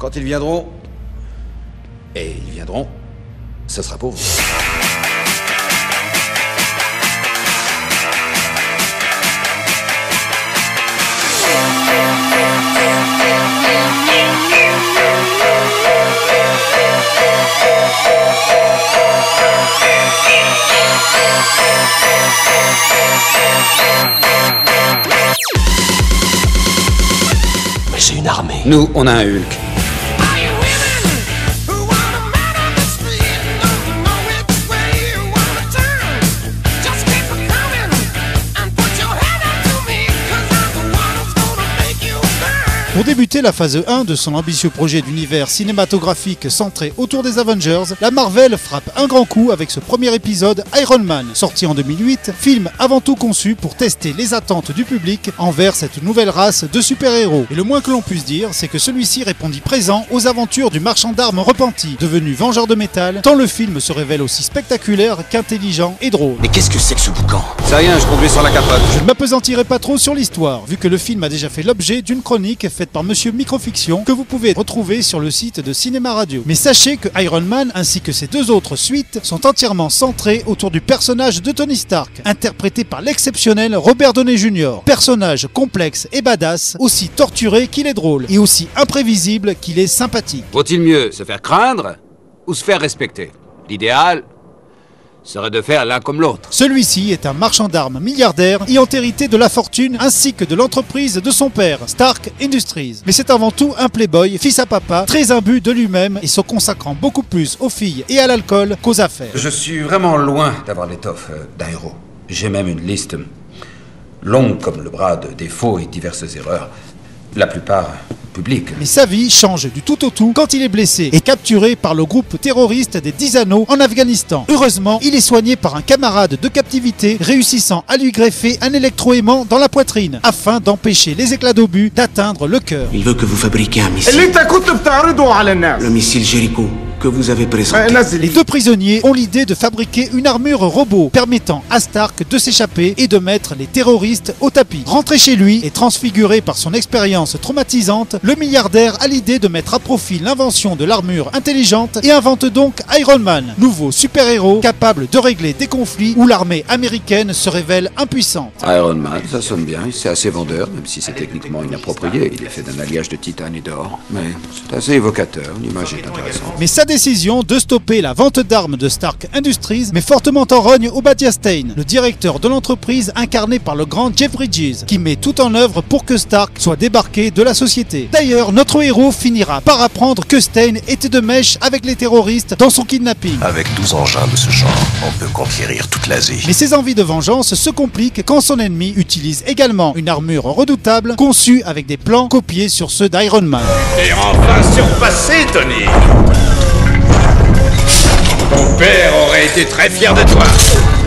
Quand ils viendront, et ils viendront, ce sera pour vous. Mais c'est une armée. Nous, on a un Hulk. Pour débuter la phase 1 de son ambitieux projet d'univers cinématographique centré autour des Avengers, la Marvel frappe un grand coup avec ce premier épisode Iron Man, sorti en 2008, film avant tout conçu pour tester les attentes du public envers cette nouvelle race de super-héros. Et le moins que l'on puisse dire, c'est que celui-ci répondit présent aux aventures du marchand d'armes repenti, devenu vengeur de métal, tant le film se révèle aussi spectaculaire qu'intelligent et drôle. Mais qu'est-ce que c'est que ce boucan? C'est rien, je conduis sur la capote. Je ne m'appesantirai pas trop sur l'histoire, vu que le film a déjà fait l'objet d'une chronique faite par Monsieur Microfiction que vous pouvez retrouver sur le site de Cinéma Radio. Mais sachez que Iron Man ainsi que ses deux autres suites sont entièrement centrés autour du personnage de Tony Stark, interprété par l'exceptionnel Robert Downey Jr. Personnage complexe et badass, aussi torturé qu'il est drôle, et aussi imprévisible qu'il est sympathique. Vaut-il mieux se faire craindre ou se faire respecter? L'idéal serait de faire l'un comme l'autre. Celui-ci est un marchand d'armes milliardaire ayant hérité de la fortune ainsi que de l'entreprise de son père, Stark Industries. Mais c'est avant tout un playboy, fils à papa, très imbu de lui-même et se consacrant beaucoup plus aux filles et à l'alcool qu'aux affaires. Je suis vraiment loin d'avoir l'étoffe d'un héros. J'ai même une liste longue comme le bras de défauts et diverses erreurs. La plupart publiques. Mais sa vie change du tout au tout quand il est blessé et capturé par le groupe terroriste des 10 Anneaux en Afghanistan. Heureusement, il est soigné par un camarade de captivité, réussissant à lui greffer un électroaimant dans la poitrine, afin d'empêcher les éclats d'obus d'atteindre le cœur. Il veut que vous fabriquiez un missile. Le missile Jericho que vous avez présenté. Les deux prisonniers ont l'idée de fabriquer une armure robot permettant à Stark de s'échapper et de mettre les terroristes au tapis. Rentré chez lui et transfiguré par son expérience traumatisante, le milliardaire a l'idée de mettre à profit l'invention de l'armure intelligente et invente donc Iron Man, nouveau super-héros capable de régler des conflits où l'armée américaine se révèle impuissante. Iron Man, ça sonne bien, c'est assez vendeur, même si c'est techniquement inapproprié. Il est fait d'un alliage de titane et d'or. Mais c'est assez évocateur, l'image est intéressante. Mais sa décision de stopper la vente d'armes de Stark Industries met fortement en rogne Obadiah Stane, le directeur de l'entreprise incarné par le grand Jeff Bridges, qui met tout en œuvre pour que Stark soit débarqué de la société. D'ailleurs, notre héros finira par apprendre que Stane était de mèche avec les terroristes dans son kidnapping. Avec 12 engins de ce genre, on peut conquérir toute l'Asie. Mais ses envies de vengeance se compliquent quand son ennemi utilise également une armure redoutable conçue avec des plans copiés sur ceux d'Iron Man. Et enfin surpassé, Tony! Ton père aurait été très fier de toi.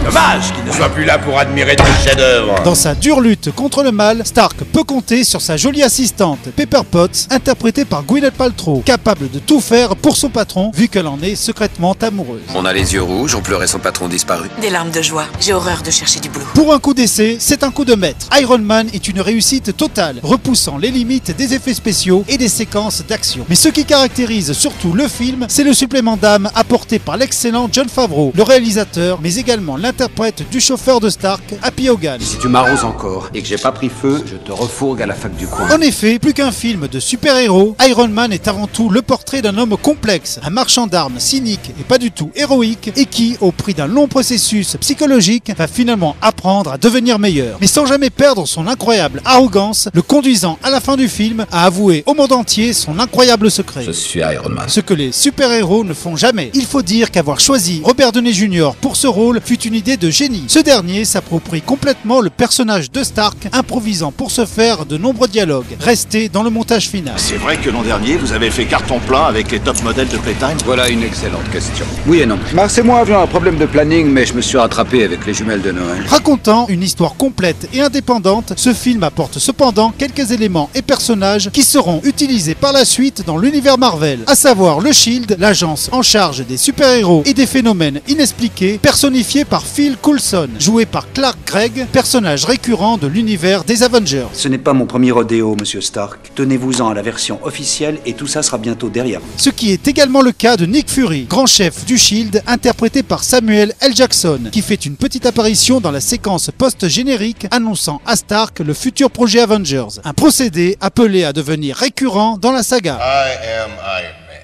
Dommage qu'il ne soit plus là pour admirer tes chefs-d'œuvre. Dans sa dure lutte contre le mal, Stark peut compter sur sa jolie assistante, Pepper Potts, interprétée par Gwyneth Paltrow, capable de tout faire pour son patron, vu qu'elle en est secrètement amoureuse. On a les yeux rouges, on pleurait son patron disparu. Des larmes de joie. J'ai horreur de chercher du boulot. Pour un coup d'essai, c'est un coup de maître. Iron Man est une réussite totale, repoussant les limites des effets spéciaux et des séquences d'action. Mais ce qui caractérise surtout le film, c'est le supplément d'âme apporté par l'excellent Jon Favreau, le réalisateur, mais également l'interprète du chauffeur de Stark, Happy Hogan. Si tu m'arroses encore et que j'ai pas pris feu, je te refourgue à la fac du coin. En effet, plus qu'un film de super-héros, Iron Man est avant tout le portrait d'un homme complexe, un marchand d'armes cynique et pas du tout héroïque, et qui, au prix d'un long processus psychologique, va finalement apprendre à devenir meilleur. Mais sans jamais perdre son incroyable arrogance, le conduisant à la fin du film à avouer au monde entier son incroyable secret. Je suis Iron Man. Ce que les super-héros ne font jamais. Il faut dire qu'avoir choisi Robert Downey Jr. pour ce rôle fut une idée de génie. Ce dernier s'approprie complètement le personnage de Stark, improvisant pour ce faire de nombreux dialogues, restés dans le montage final. C'est vrai que l'an dernier, vous avez fait carton plein avec les top modèles de Playtime? Voilà une excellente question. Oui et non. Mars et moi avions un problème de planning, mais je me suis rattrapé avec les jumelles de Noël. Racontant une histoire complète et indépendante, ce film apporte cependant quelques éléments et personnages qui seront utilisés par la suite dans l'univers Marvel, à savoir le SHIELD, l'agence en charge des super-héros et des phénomènes inexpliqués, personnifiés par Phil Coulson, joué par Clark Gregg, personnage récurrent de l'univers des Avengers. Ce n'est pas mon premier rodéo, monsieur Stark. Tenez-vous-en à la version officielle et tout ça sera bientôt derrière vous. Ce qui est également le cas de Nick Fury, grand chef du SHIELD, interprété par Samuel L. Jackson, qui fait une petite apparition dans la séquence post-générique annonçant à Stark le futur projet Avengers, un procédé appelé à devenir récurrent dans la saga. I am Iron Man.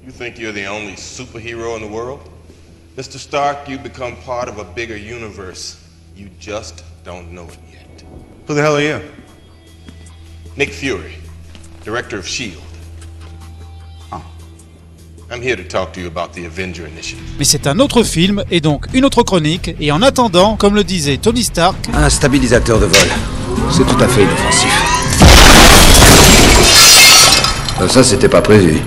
You think you're the only superhero in the world? Mr. Stark, you become part of a bigger universe. You just don't know it yet. Who the hell are you? Nick Fury, director of S.H.I.E.L.D. I'm here to talk to you about the Avenger Initiative. Mais c'est un autre film et donc une autre chronique, et en attendant, comme le disait Tony Stark, un stabilisateur de vol, c'est tout à fait inoffensif. Ça, c'était pas prévu.